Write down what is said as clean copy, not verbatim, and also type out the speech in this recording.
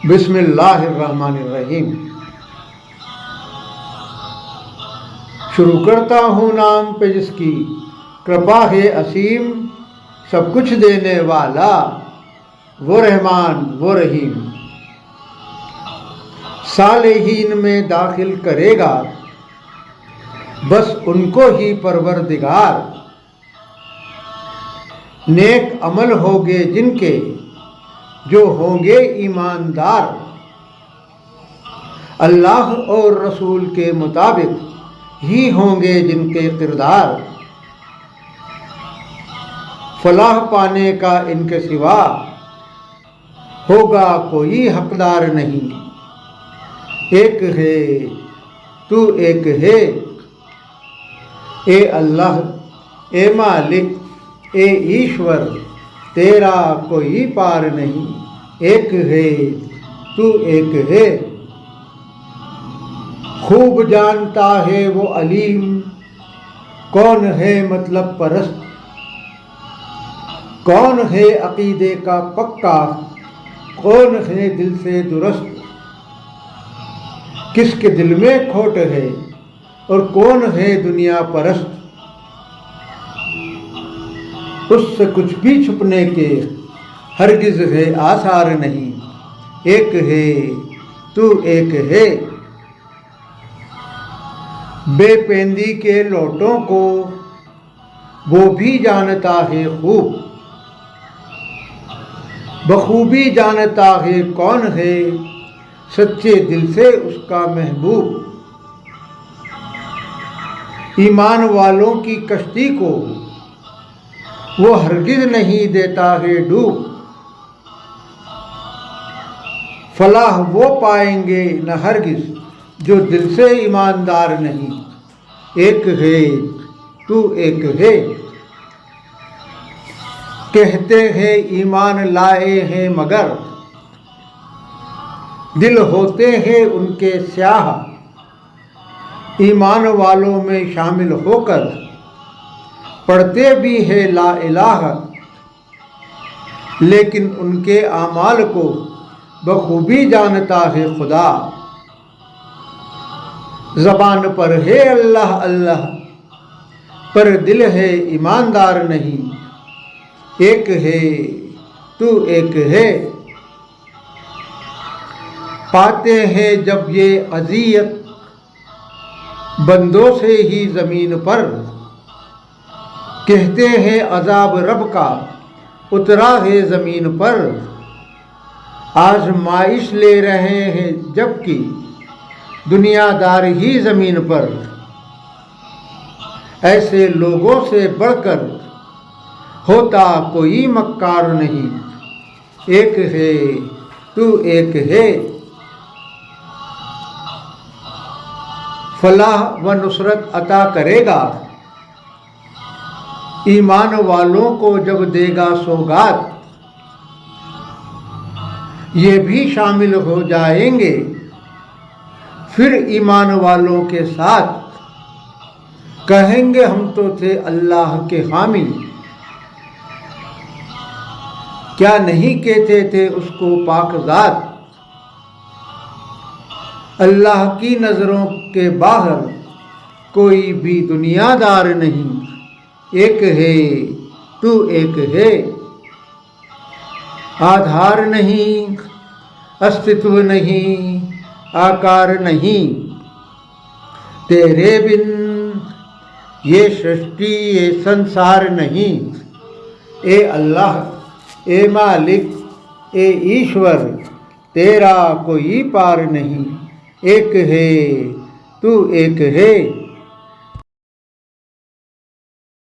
बिस्मिल्लाहिर्रहमानिर्रहीम। शुरू करता हूँ नाम पे जिसकी कृपा है असीम, सब कुछ देने वाला वो रहमान वो रहीम। सालेहीन में दाखिल करेगा बस उनको ही परवरदिगार। नेक अमल होंगे जिनके जो होंगे ईमानदार। अल्लाह और रसूल के मुताबिक ही होंगे जिनके किरदार। फलाह पाने का इनके सिवा होगा कोई हकदार नहीं। एक है तू एक है, ए अल्लाह ए मालिक ए ईश्वर, तेरा कोई पार नहीं। एक है तू एक है। खूब जानता है वो अलीम, कौन है मतलब परस्त, कौन है अकीदे का पक्का, कौन है दिल से दुरुस्त। किसके दिल में खोट है और कौन है दुनिया परस्त। उससे कुछ भी छुपने के हरगिज है आसार नहीं। एक है तू एक है। बेपेंदी के लोटों को वो भी जानता है खूब, बखूबी जानता है कौन है सच्चे दिल से उसका महबूब। ईमान वालों की कश्ती को वो हरगिज नहीं देता है डूब। फलाह वो पाएंगे न हरगिज जो दिल से ईमानदार नहीं। एक है तू एक है। कहते हैं ईमान लाए हैं मगर दिल होते हैं उनके स्याह। ईमान वालों में शामिल होकर पढ़ते भी है ला इलाह, लेकिन उनके आमाल को बखूबी जानता है खुदा। ज़बान पर है अल्लाह अल्लाह, पर दिल है ईमानदार नहीं। एक है तू एक है। पाते हैं जब ये अज़ियत बंदों से ही ज़मीन पर, कहते हैं अज़ाब रब का उतरा है ज़मीन पर। आज़माइश ले रहे हैं जबकि दुनियादार ही ज़मीन पर। ऐसे लोगों से बढ़कर होता कोई मक्कार नहीं। एक है तू एक है। फलाह व नुसरत अता करेगा ईमान वालों को जब देगा सौगात। ये भी शामिल हो जाएंगे फिर ईमान वालों के साथ। कहेंगे हम तो थे अल्लाह के हामी, क्या नहीं कहते थे उसको पाकज़ात। अल्लाह की नज़रों के बाहर कोई भी दुनियादार नहीं। एक है तू एक है। आधार नहीं, अस्तित्व नहीं, आकार नहीं, तेरे बिन ये सृष्टि ये संसार नहीं। ए अल्लाह ए मालिक ए ईश्वर, तेरा कोई पार नहीं। एक है तू एक है।